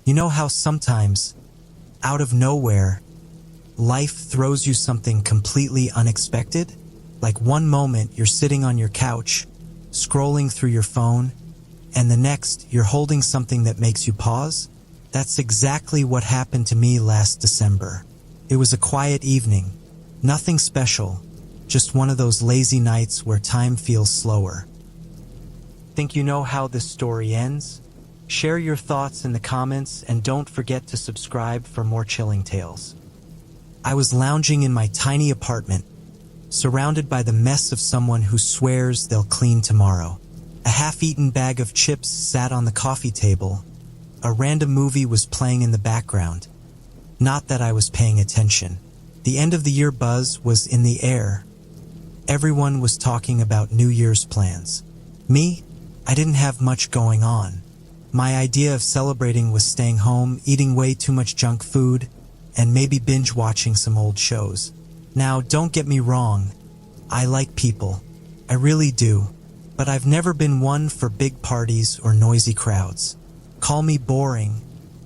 You know how sometimes, out of nowhere, life throws you something completely unexpected? Like one moment you're sitting on your couch, scrolling through your phone, and the next you're holding something that makes you pause? That's exactly what happened to me last December. It was a quiet evening, nothing special, just one of those lazy nights where time feels slower. Think you know how this story ends? Share your thoughts in the comments and don't forget to subscribe for more chilling tales. I was lounging in my tiny apartment, surrounded by the mess of someone who swears they'll clean tomorrow. A half-eaten bag of chips sat on the coffee table. A random movie was playing in the background. Not that I was paying attention. The end of the year buzz was in the air. Everyone was talking about New Year's plans. Me? I didn't have much going on. My idea of celebrating was staying home, eating way too much junk food, and maybe binge watching some old shows. Now, don't get me wrong. I like people. I really do. But I've never been one for big parties or noisy crowds. Call me boring,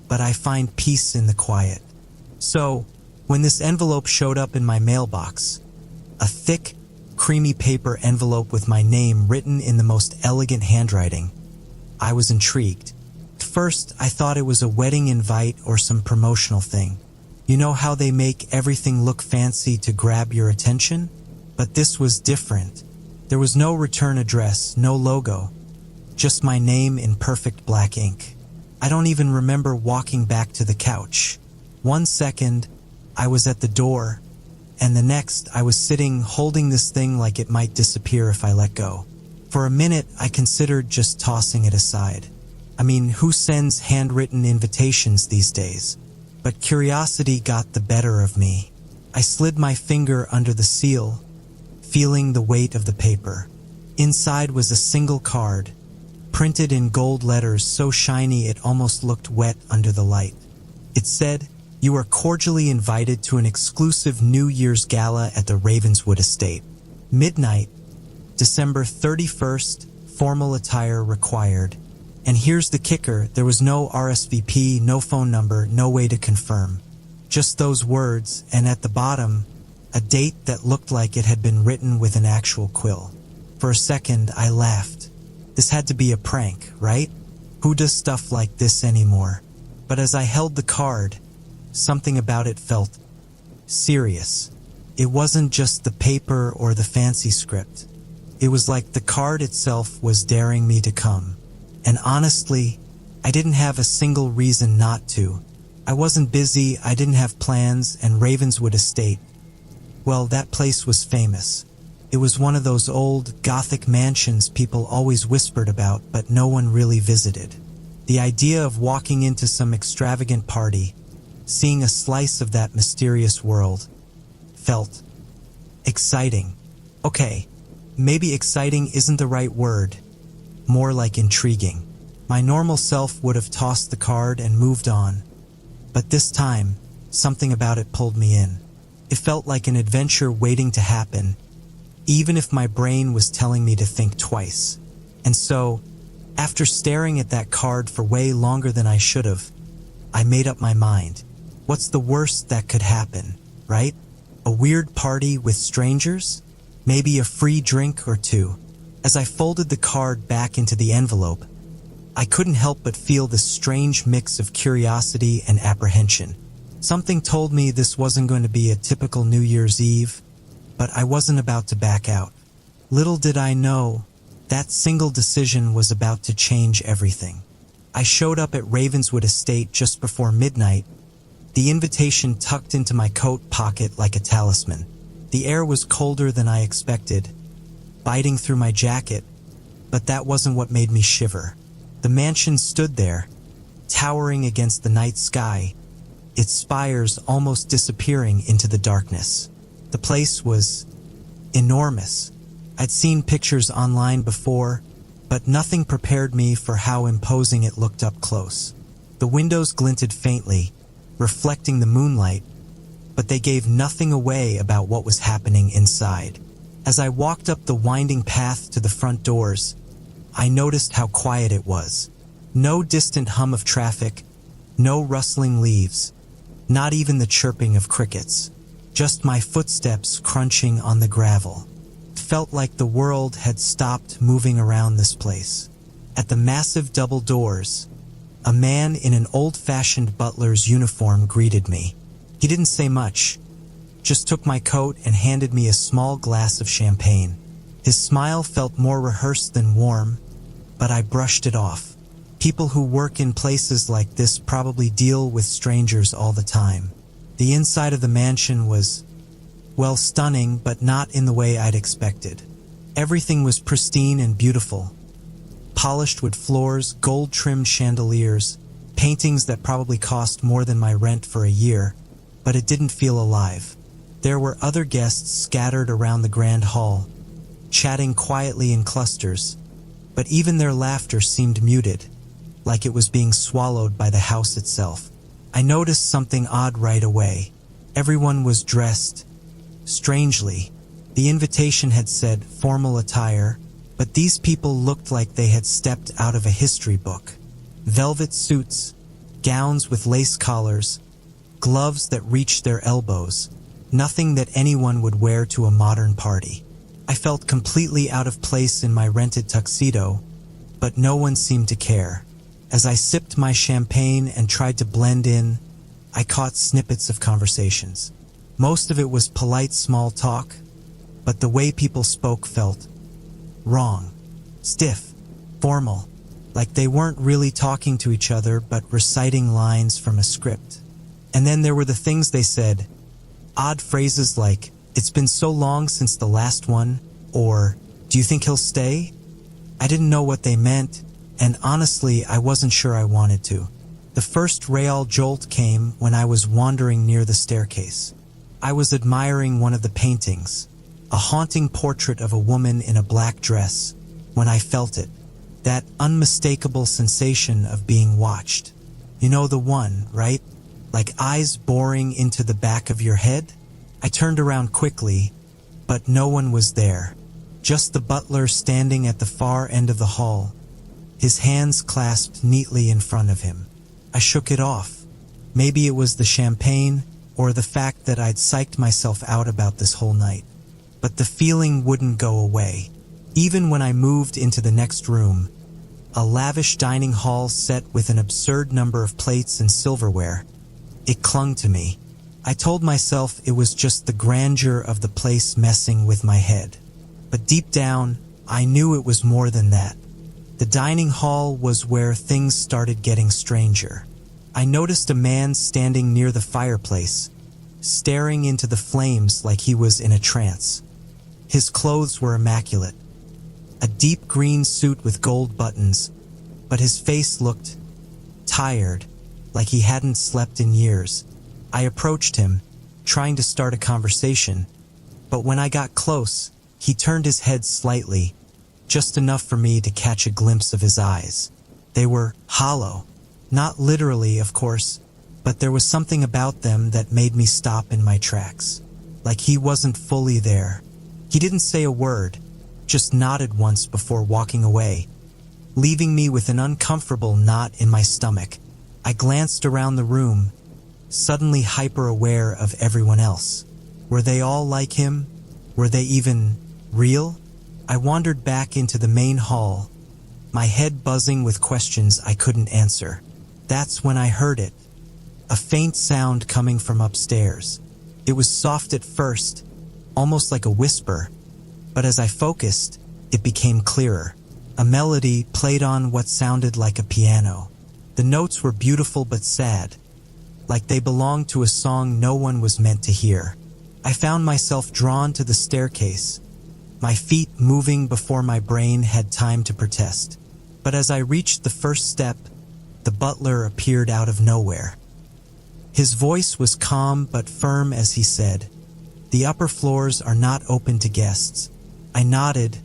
but I find peace in the quiet. So, when this envelope showed up in my mailbox, a thick, creamy paper envelope with my name written in the most elegant handwriting, I was intrigued. At first, I thought it was a wedding invite or some promotional thing. You know how they make everything look fancy to grab your attention? But this was different. There was no return address, no logo, just my name in perfect black ink. I don't even remember walking back to the couch. 1 second, I was at the door, and the next, I was sitting holding this thing like it might disappear if I let go. For a minute, I considered just tossing it aside. I mean, who sends handwritten invitations these days? But curiosity got the better of me. I slid my finger under the seal, feeling the weight of the paper. Inside was a single card, printed in gold letters so shiny it almost looked wet under the light. It said, "You are cordially invited to an exclusive New Year's Gala at the Ravenswood Estate. Midnight, December 31st, formal attire required." And here's the kicker, there was no RSVP, no phone number, no way to confirm. Just those words, and at the bottom, a date that looked like it had been written with an actual quill. For a second, I laughed. This had to be a prank, right? Who does stuff like this anymore? But as I held the card, something about it felt serious. It wasn't just the paper or the fancy script. It was like the card itself was daring me to come. And honestly, I didn't have a single reason not to. I wasn't busy, I didn't have plans, and Ravenswood Estate, well, that place was famous. It was one of those old, Gothic mansions people always whispered about, but no one really visited. The idea of walking into some extravagant party, seeing a slice of that mysterious world, felt exciting. Okay, maybe exciting isn't the right word. More like intriguing. My normal self would have tossed the card and moved on. But this time, something about it pulled me in. It felt like an adventure waiting to happen, even if my brain was telling me to think twice. And so, after staring at that card for way longer than I should have, I made up my mind. What's the worst that could happen, right? A weird party with strangers? Maybe a free drink or two. As I folded the card back into the envelope, I couldn't help but feel this strange mix of curiosity and apprehension. Something told me this wasn't going to be a typical New Year's Eve, but I wasn't about to back out. Little did I know, that single decision was about to change everything. I showed up at Ravenswood Estate just before midnight, the invitation tucked into my coat pocket like a talisman. The air was colder than I expected, biting through my jacket, but that wasn't what made me shiver. The mansion stood there, towering against the night sky, its spires almost disappearing into the darkness. The place was enormous. I'd seen pictures online before, but nothing prepared me for how imposing it looked up close. The windows glinted faintly, reflecting the moonlight, but they gave nothing away about what was happening inside. As I walked up the winding path to the front doors, I noticed how quiet it was. No distant hum of traffic, No rustling leaves, not even the chirping of crickets, just my footsteps crunching on the gravel. Felt like the world had stopped moving around this place. At the massive double doors, a man in an old-fashioned butler's uniform greeted me. He didn't say much, just took my coat and handed me a small glass of champagne. His smile felt more rehearsed than warm, but I brushed it off. People who work in places like this probably deal with strangers all the time. The inside of the mansion was, well, stunning, but not in the way I'd expected. Everything was pristine and beautiful. Polished wood floors, gold-trimmed chandeliers, paintings that probably cost more than my rent for a year, but it didn't feel alive. There were other guests scattered around the grand hall, chatting quietly in clusters, but even their laughter seemed muted, like it was being swallowed by the house itself. I noticed something odd right away. Everyone was dressed strangely. The invitation had said formal attire, but these people looked like they had stepped out of a history book. Velvet suits, gowns with lace collars, gloves that reached their elbows, nothing that anyone would wear to a modern party. I felt completely out of place in my rented tuxedo, but no one seemed to care. As I sipped my champagne and tried to blend in, I caught snippets of conversations. Most of it was polite small talk, but the way people spoke felt wrong, stiff, formal, like they weren't really talking to each other but reciting lines from a script. And then there were the things they said, odd phrases like, "It's been so long since the last one," or "Do you think he'll stay?" I didn't know what they meant, and honestly, I wasn't sure I wanted to. The first real jolt came when I was wandering near the staircase. I was admiring one of the paintings, a haunting portrait of a woman in a black dress, when I felt it, that unmistakable sensation of being watched. You know the one, right? Like eyes boring into the back of your head? I turned around quickly, but no one was there. Just the butler standing at the far end of the hall, his hands clasped neatly in front of him. I shook it off. Maybe it was the champagne, or the fact that I'd psyched myself out about this whole night. But the feeling wouldn't go away. Even when I moved into the next room, a lavish dining hall set with an absurd number of plates and silverware, it clung to me. I told myself it was just the grandeur of the place messing with my head. But deep down, I knew it was more than that. The dining hall was where things started getting stranger. I noticed a man standing near the fireplace, staring into the flames like he was in a trance. His clothes were immaculate. A deep green suit with gold buttons, but his face looked tired, like he hadn't slept in years. I approached him, trying to start a conversation, but when I got close, he turned his head slightly, just enough for me to catch a glimpse of his eyes. They were hollow. Not literally, of course, but there was something about them that made me stop in my tracks. Like he wasn't fully there. He didn't say a word, just nodded once before walking away, leaving me with an uncomfortable knot in my stomach. I glanced around the room, suddenly hyper-aware of everyone else. Were they all like him? Were they even real? I wandered back into the main hall, my head buzzing with questions I couldn't answer. That's when I heard it. A faint sound coming from upstairs. It was soft at first, almost like a whisper, but as I focused, it became clearer. A melody played on what sounded like a piano. The notes were beautiful but sad, like they belonged to a song no one was meant to hear. I found myself drawn to the staircase, my feet moving before my brain had time to protest. But as I reached the first step, the butler appeared out of nowhere. His voice was calm but firm as he said, "The upper floors are not open to guests." I nodded,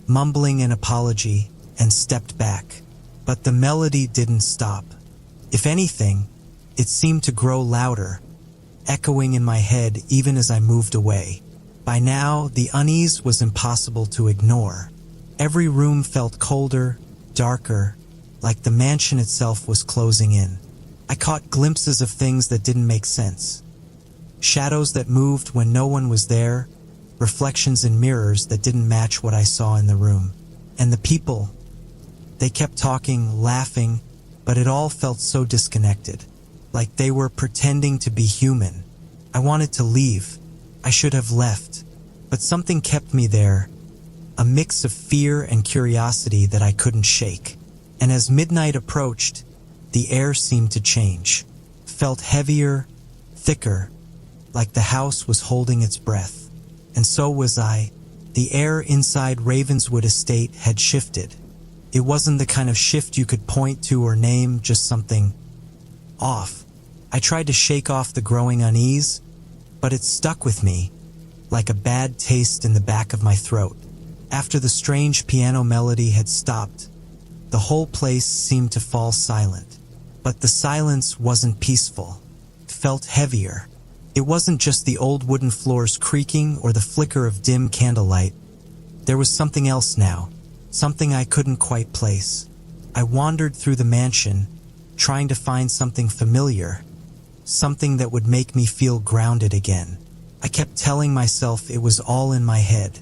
mumbling an apology, and stepped back. But the melody didn't stop. If anything, it seemed to grow louder, echoing in my head even as I moved away. By now, the unease was impossible to ignore. Every room felt colder, darker, like the mansion itself was closing in. I caught glimpses of things that didn't make sense. Shadows that moved when no one was there, reflections in mirrors that didn't match what I saw in the room. And the people, they kept talking, laughing, but it all felt so disconnected, like they were pretending to be human. I wanted to leave. I should have left, but something kept me there, a mix of fear and curiosity that I couldn't shake. And as midnight approached, the air seemed to change, felt heavier, thicker, like the house was holding its breath. And so was I. The air inside Ravenswood Estate had shifted. It wasn't the kind of shift you could point to or name, just something off. I tried to shake off the growing unease, but it stuck with me, like a bad taste in the back of my throat. After the strange piano melody had stopped, the whole place seemed to fall silent. But the silence wasn't peaceful. It felt heavier. It wasn't just the old wooden floors creaking or the flicker of dim candlelight. There was something else now, something I couldn't quite place. I wandered through the mansion, trying to find something familiar, something that would make me feel grounded again. I kept telling myself it was all in my head,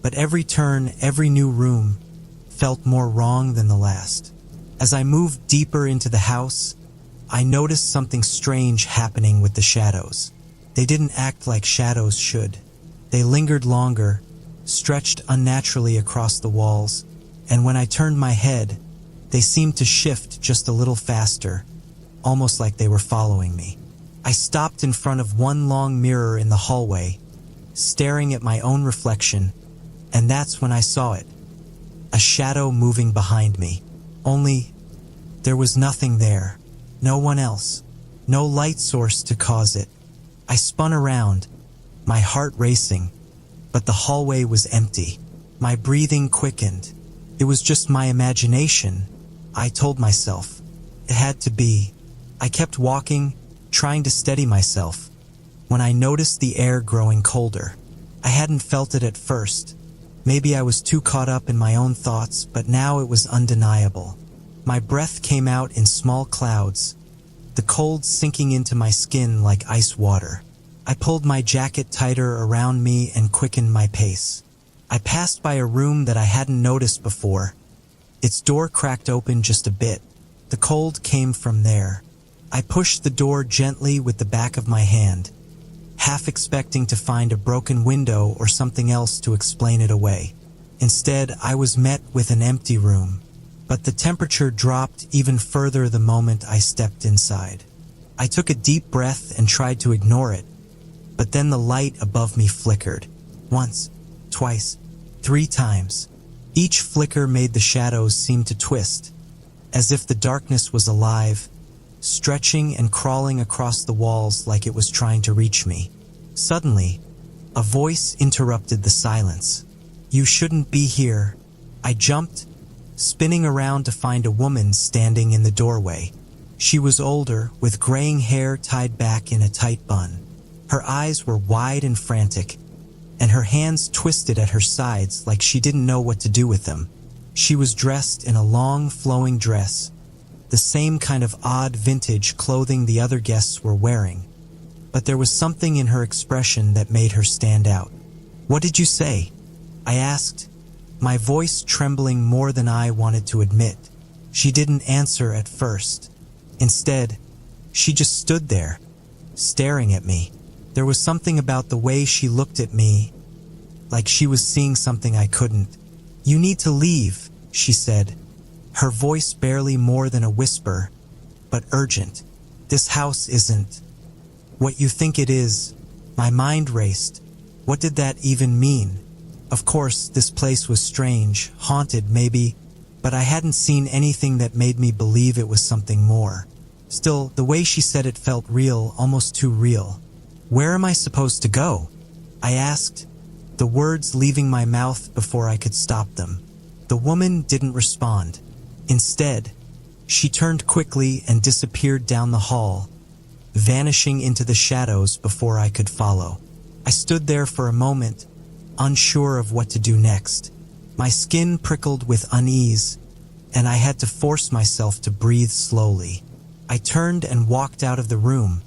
but every turn, every new room, felt more wrong than the last. As I moved deeper into the house, I noticed something strange happening with the shadows. They didn't act like shadows should. They lingered longer, stretched unnaturally across the walls, and when I turned my head, they seemed to shift just a little faster, almost like they were following me. I stopped in front of one long mirror in the hallway, staring at my own reflection, and that's when I saw it. A shadow moving behind me. Only, there was nothing there. No one else. No light source to cause it. I spun around, my heart racing, but the hallway was empty. My breathing quickened. It was just my imagination, I told myself. It had to be. I kept walking, trying to steady myself, when I noticed the air growing colder. I hadn't felt it at first. Maybe I was too caught up in my own thoughts, but now it was undeniable. My breath came out in small clouds, the cold sinking into my skin like ice water. I pulled my jacket tighter around me and quickened my pace. I passed by a room that I hadn't noticed before. Its door cracked open just a bit. The cold came from there. I pushed the door gently with the back of my hand, half expecting to find a broken window or something else to explain it away. Instead, I was met with an empty room, but the temperature dropped even further the moment I stepped inside. I took a deep breath and tried to ignore it, but then the light above me flickered. Once, twice, 3 times. Each flicker made the shadows seem to twist, as if the darkness was alive, stretching and crawling across the walls like it was trying to reach me. Suddenly, a voice interrupted the silence. "You shouldn't be here." I jumped, spinning around to find a woman standing in the doorway. She was older, with graying hair tied back in a tight bun. Her eyes were wide and frantic, and her hands twisted at her sides like she didn't know what to do with them. She was dressed in a long, flowing dress, the same kind of odd vintage clothing the other guests were wearing. But there was something in her expression that made her stand out. "What did you say?" I asked, my voice trembling more than I wanted to admit. She didn't answer at first. Instead, she just stood there, staring at me. There was something about the way she looked at me, like she was seeing something I couldn't. "You need to leave," she said, her voice barely more than a whisper, but urgent. "This house isn't what you think it is." My mind raced. What did that even mean? Of course, this place was strange, haunted maybe, but I hadn't seen anything that made me believe it was something more. Still, the way she said it felt real, almost too real. "Where am I supposed to go?" I asked, the words leaving my mouth before I could stop them. The woman didn't respond. Instead, she turned quickly and disappeared down the hall, vanishing into the shadows before I could follow. I stood there for a moment, unsure of what to do next. My skin prickled with unease, and I had to force myself to breathe slowly. I turned and walked out of the room,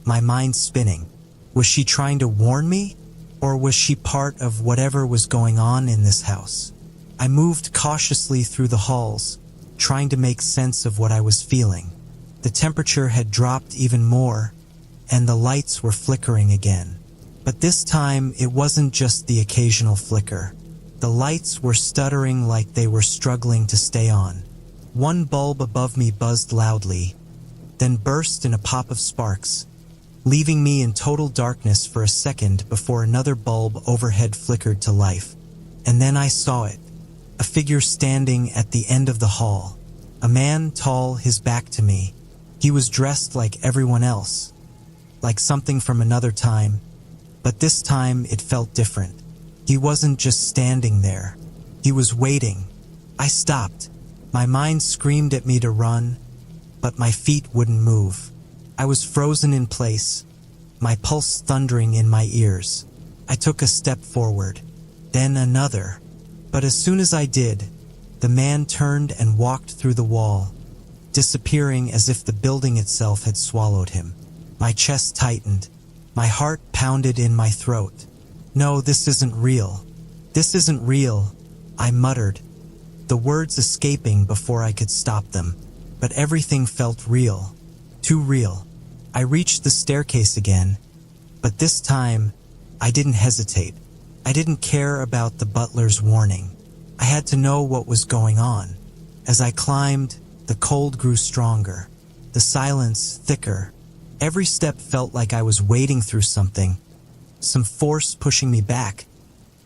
my mind spinning. Was she trying to warn me? Or was she part of whatever was going on in this house? I moved cautiously through the halls, trying to make sense of what I was feeling. The temperature had dropped even more, and the lights were flickering again. But this time, it wasn't just the occasional flicker. The lights were stuttering like they were struggling to stay on. One bulb above me buzzed loudly, then burst in a pop of sparks, leaving me in total darkness for a second before another bulb overhead flickered to life. And then I saw it, a figure standing at the end of the hall. A man tall, his back to me. He was dressed like everyone else, like something from another time, but this time it felt different. He wasn't just standing there. He was waiting. I stopped. My mind screamed at me to run, but my feet wouldn't move. I was frozen in place, my pulse thundering in my ears. I took a step forward, then another. But as soon as I did, the man turned and walked through the wall, disappearing as if the building itself had swallowed him. My chest tightened. My heart pounded in my throat. No, this isn't real. This isn't real, I muttered, the words escaping before I could stop them. But everything felt real. Too real. I reached the staircase again, but this time, I didn't hesitate. I didn't care about the butler's warning. I had to know what was going on. As I climbed, the cold grew stronger, the silence thicker. Every step felt like I was wading through something, some force pushing me back,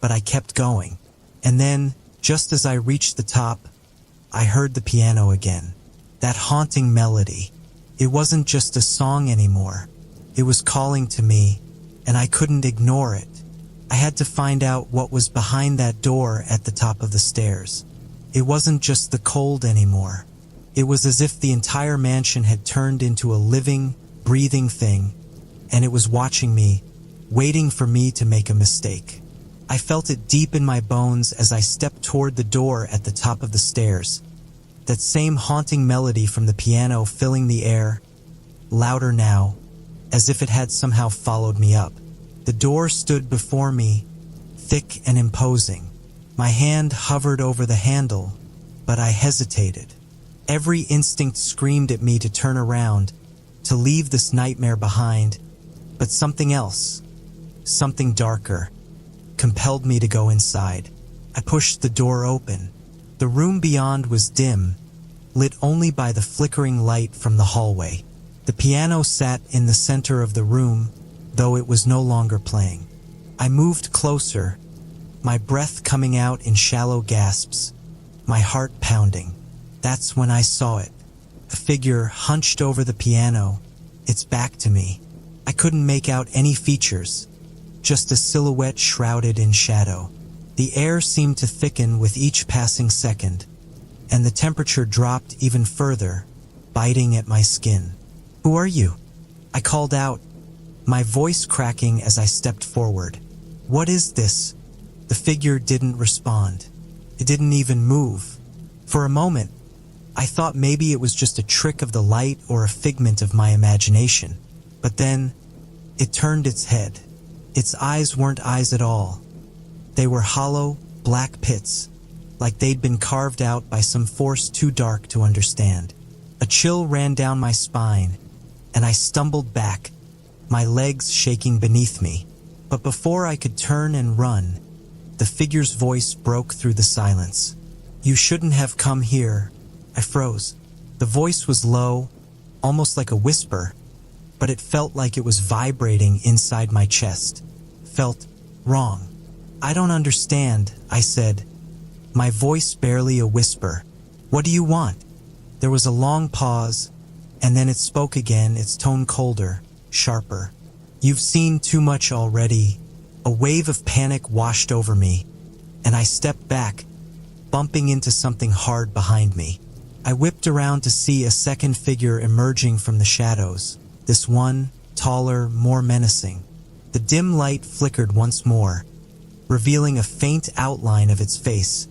but I kept going. And then, just as I reached the top, I heard the piano again. That haunting melody. It wasn't just a song anymore. It was calling to me, and I couldn't ignore it. I had to find out what was behind that door at the top of the stairs. It wasn't just the cold anymore. It was as if the entire mansion had turned into a living, breathing thing, and it was watching me, waiting for me to make a mistake. I felt it deep in my bones as I stepped toward the door at the top of the stairs. That same haunting melody from the piano filling the air, louder now, as if it had somehow followed me up. The door stood before me, thick and imposing. My hand hovered over the handle, but I hesitated. Every instinct screamed at me to turn around, to leave this nightmare behind, but something else, something darker, compelled me to go inside. I pushed the door open. The room beyond was dim, lit only by the flickering light from the hallway. The piano sat in the center of the room, though it was no longer playing. I moved closer, my breath coming out in shallow gasps, my heart pounding. That's when I saw it. A figure hunched over the piano, its back to me. I couldn't make out any features, just a silhouette shrouded in shadow. The air seemed to thicken with each passing second, and the temperature dropped even further, biting at my skin. "Who are you?" I called out, my voice cracking as I stepped forward. "What is this?" The figure didn't respond. It didn't even move. For a moment, I thought maybe it was just a trick of the light or a figment of my imagination. But then, it turned its head. Its eyes weren't eyes at all. They were hollow, black pits, like they'd been carved out by some force too dark to understand. A chill ran down my spine, and I stumbled back, my legs shaking beneath me. But before I could turn and run, the figure's voice broke through the silence. "You shouldn't have come here." I froze. The voice was low, almost like a whisper, but it felt like it was vibrating inside my chest. Felt wrong. "I don't understand," I said, my voice barely a whisper. "What do you want?" There was a long pause, and then it spoke again, its tone colder, sharper. "You've seen too much already." A wave of panic washed over me, and I stepped back, bumping into something hard behind me. I whipped around to see a second figure emerging from the shadows, this one, taller, more menacing. The dim light flickered once more, revealing a faint outline of its face,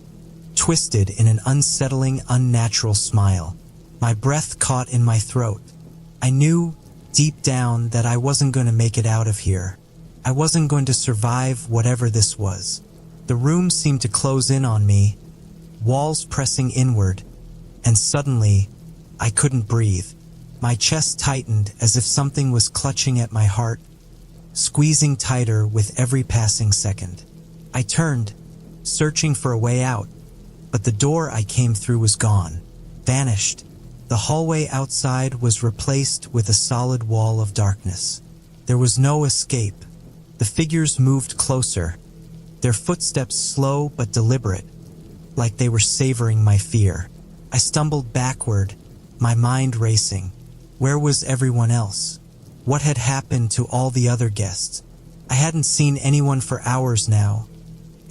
twisted in an unsettling, unnatural smile. My breath caught in my throat. I knew deep down that I wasn't going to make it out of here. I wasn't going to survive whatever this was. The room seemed to close in on me, walls pressing inward, and suddenly, I couldn't breathe. My chest tightened as if something was clutching at my heart, squeezing tighter with every passing second. I turned, searching for a way out, but the door I came through was gone, vanished. The hallway outside was replaced with a solid wall of darkness. There was no escape. The figures moved closer, their footsteps slow but deliberate, like they were savoring my fear. I stumbled backward, my mind racing. Where was everyone else? What had happened to all the other guests? I hadn't seen anyone for hours now,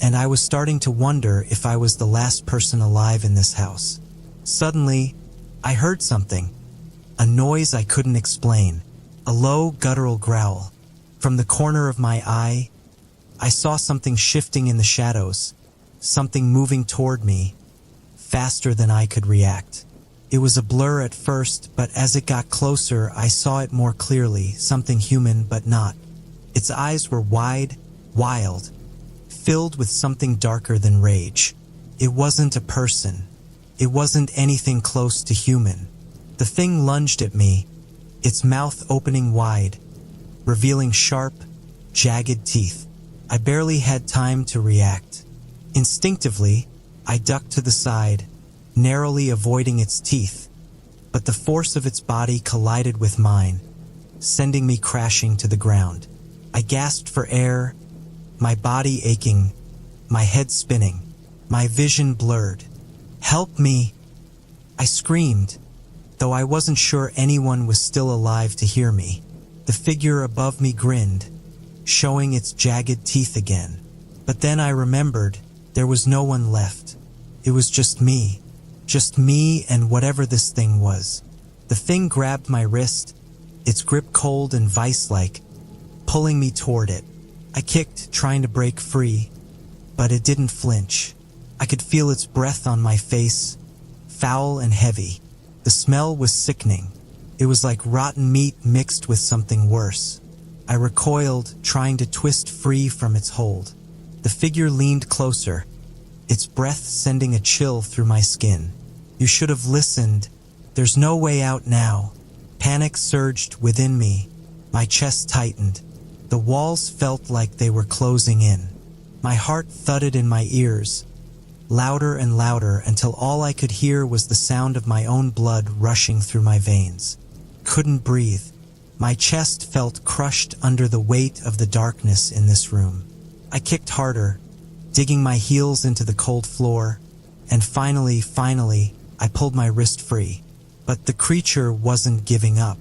and I was starting to wonder if I was the last person alive in this house. Suddenly, I heard something, a noise I couldn't explain, a low guttural growl. From the corner of my eye, I saw something shifting in the shadows, something moving toward me, faster than I could react. It was a blur at first, but as it got closer, I saw it more clearly, something human but not. Its eyes were wide, wild, filled with something darker than rage. It wasn't a person. It wasn't anything close to human. The thing lunged at me, its mouth opening wide, revealing sharp, jagged teeth. I barely had time to react. Instinctively, I ducked to the side, narrowly avoiding its teeth, but the force of its body collided with mine, sending me crashing to the ground. I gasped for air, my body aching, my head spinning, my vision blurred. "Help me!" I screamed, though I wasn't sure anyone was still alive to hear me. The figure above me grinned, showing its jagged teeth again. But then I remembered there was no one left. It was just me and whatever this thing was. The thing grabbed my wrist, its grip cold and vice-like, pulling me toward it. I kicked, trying to break free, but it didn't flinch. I could feel its breath on my face, foul and heavy. The smell was sickening. It was like rotten meat mixed with something worse. I recoiled, trying to twist free from its hold. The figure leaned closer, its breath sending a chill through my skin. "You should have listened. There's no way out now." Panic surged within me. My chest tightened. The walls felt like they were closing in. My heart thudded in my ears, louder and louder until all I could hear was the sound of my own blood rushing through my veins. Couldn't breathe. My chest felt crushed under the weight of the darkness in this room. I kicked harder, digging my heels into the cold floor, and finally, I pulled my wrist free. But the creature wasn't giving up.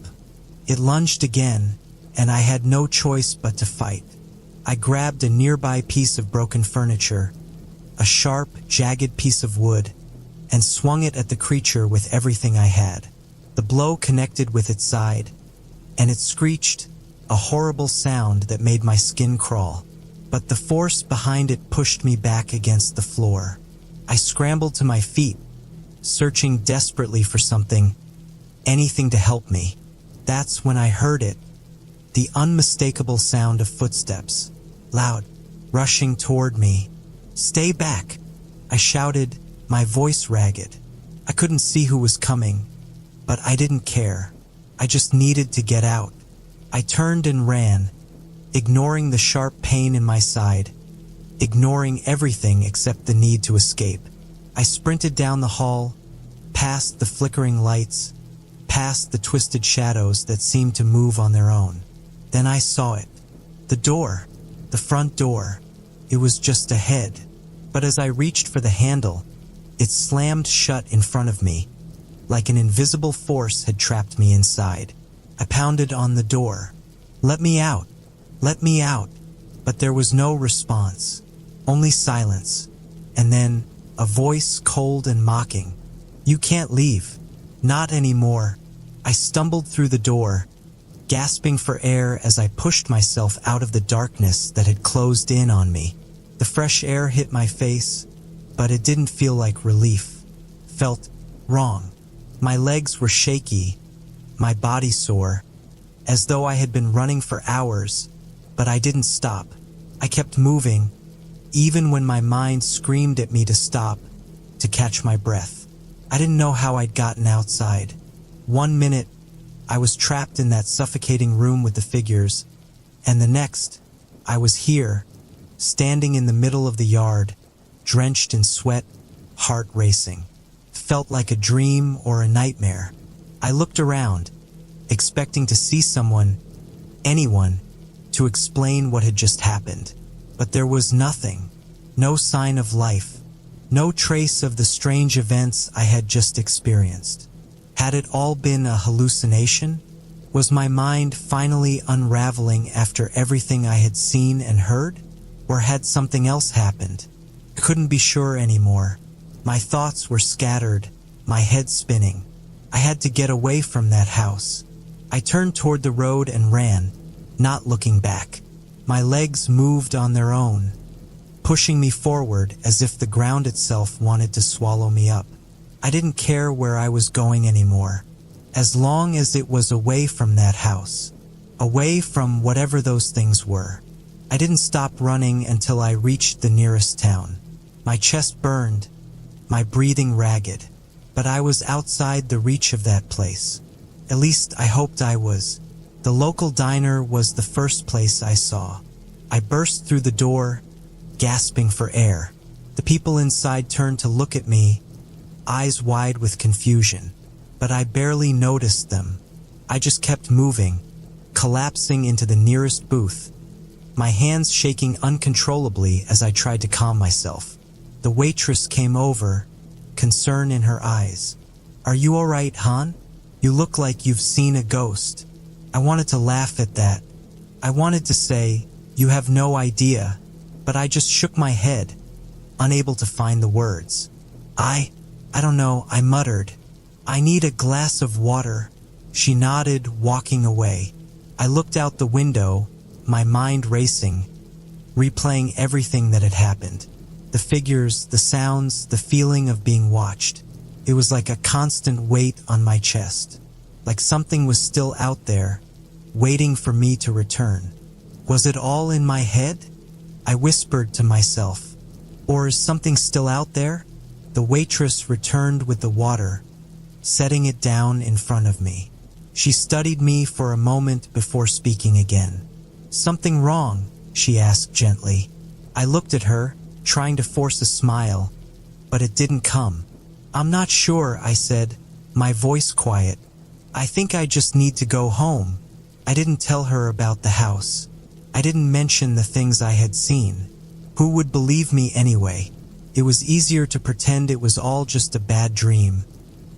It lunged again, and I had no choice but to fight. I grabbed a nearby piece of broken furniture, a sharp, jagged piece of wood, and swung it at the creature with everything I had. The blow connected with its side, and it screeched, a horrible sound that made my skin crawl. But the force behind it pushed me back against the floor. I scrambled to my feet, searching desperately for something, anything to help me. That's when I heard it, the unmistakable sound of footsteps, loud, rushing toward me. "Stay back!" I shouted, my voice ragged. I couldn't see who was coming, but I didn't care. I just needed to get out. I turned and ran, ignoring the sharp pain in my side, ignoring everything except the need to escape. I sprinted down the hall, past the flickering lights, past the twisted shadows that seemed to move on their own. Then I saw it. The door. The front door. It was just ahead. But as I reached for the handle, it slammed shut in front of me, like an invisible force had trapped me inside. I pounded on the door. "Let me out! Let me out!" But there was no response, only silence. And then, a voice cold and mocking. "You can't leave. Not anymore." I stumbled through the door, gasping for air as I pushed myself out of the darkness that had closed in on me. The fresh air hit my face, but it didn't feel like relief. Felt wrong. My legs were shaky, my body sore, as though I had been running for hours, but I didn't stop. I kept moving, even when my mind screamed at me to stop, to catch my breath. I didn't know how I'd gotten outside. 1 minute, I was trapped in that suffocating room with the figures, and the next, I was here, standing in the middle of the yard, drenched in sweat, heart racing. Felt like a dream or a nightmare. I looked around, expecting to see someone, anyone, to explain what had just happened. But there was nothing, no sign of life, no trace of the strange events I had just experienced. Had it all been a hallucination? Was my mind finally unraveling after everything I had seen and heard? Or had something else happened? I couldn't be sure anymore. My thoughts were scattered, my head spinning. I had to get away from that house. I turned toward the road and ran, not looking back. My legs moved on their own, pushing me forward as if the ground itself wanted to swallow me up. I didn't care where I was going anymore, as long as it was away from that house, away from whatever those things were. I didn't stop running until I reached the nearest town. My chest burned, my breathing ragged, but I was outside the reach of that place. At least I hoped I was. The local diner was the first place I saw. I burst through the door, gasping for air. The people inside turned to look at me, eyes wide with confusion, but I barely noticed them. I just kept moving, collapsing into the nearest booth, my hands shaking uncontrollably as I tried to calm myself. The waitress came over, concern in her eyes. "Are you all right, Han? You look like you've seen a ghost." I wanted to laugh at that. I wanted to say, "You have no idea," but I just shook my head, unable to find the words. I don't know," I muttered. "I need a glass of water." She nodded, walking away. I looked out the window, my mind racing, replaying everything that had happened. The figures, the sounds, the feeling of being watched. It was like a constant weight on my chest, like something was still out there, waiting for me to return. Was it all in my head? I whispered to myself. Or is something still out there? The waitress returned with the water, setting it down in front of me. She studied me for a moment before speaking again. "Something wrong?" she asked gently. I looked at her, trying to force a smile, but it didn't come. "I'm not sure," I said, my voice quiet. "I think I just need to go home." I didn't tell her about the house. I didn't mention the things I had seen. Who would believe me anyway? It was easier to pretend it was all just a bad dream,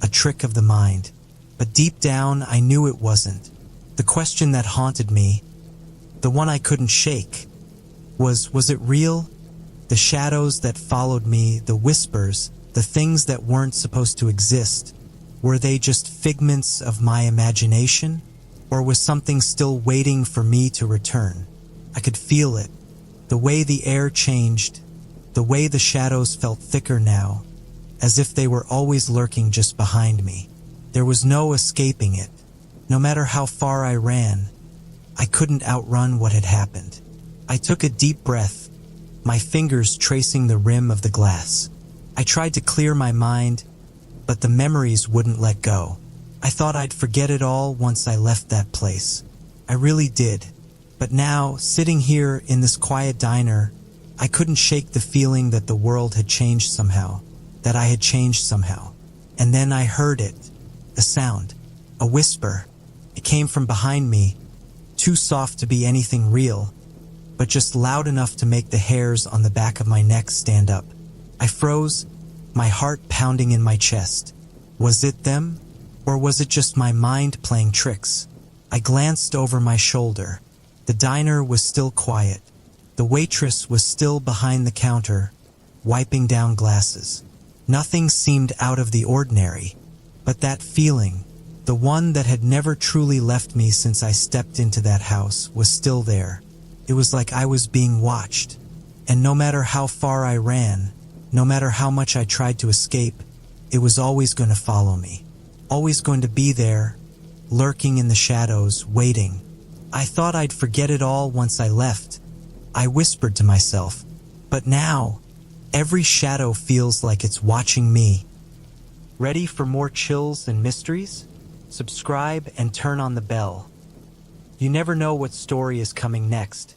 a trick of the mind. But deep down, I knew it wasn't. The question that haunted me, the one I couldn't shake, was it real? The shadows that followed me, the whispers, the things that weren't supposed to exist, were they just figments of my imagination? Or was something still waiting for me to return? I could feel it. The way the air changed, the way the shadows felt thicker now, as if they were always lurking just behind me. There was no escaping it. No matter how far I ran, I couldn't outrun what had happened. I took a deep breath, my fingers tracing the rim of the glass. I tried to clear my mind, but the memories wouldn't let go. I thought I'd forget it all once I left that place. I really did. But now, sitting here in this quiet diner, I couldn't shake the feeling that the world had changed somehow, that I had changed somehow. And then I heard it, a sound, a whisper. It came from behind me, too soft to be anything real, but just loud enough to make the hairs on the back of my neck stand up. I froze, my heart pounding in my chest. Was it them? Or was it just my mind playing tricks? I glanced over my shoulder. The diner was still quiet. The waitress was still behind the counter, wiping down glasses. Nothing seemed out of the ordinary, but that feeling, the one that had never truly left me since I stepped into that house, was still there. It was like I was being watched, and no matter how far I ran, no matter how much I tried to escape, it was always going to follow me, always going to be there, lurking in the shadows, waiting. I thought I'd forget it all once I left, I whispered to myself. But now, every shadow feels like it's watching me. Ready for more chills and mysteries? Subscribe and turn on the bell. You never know what story is coming next.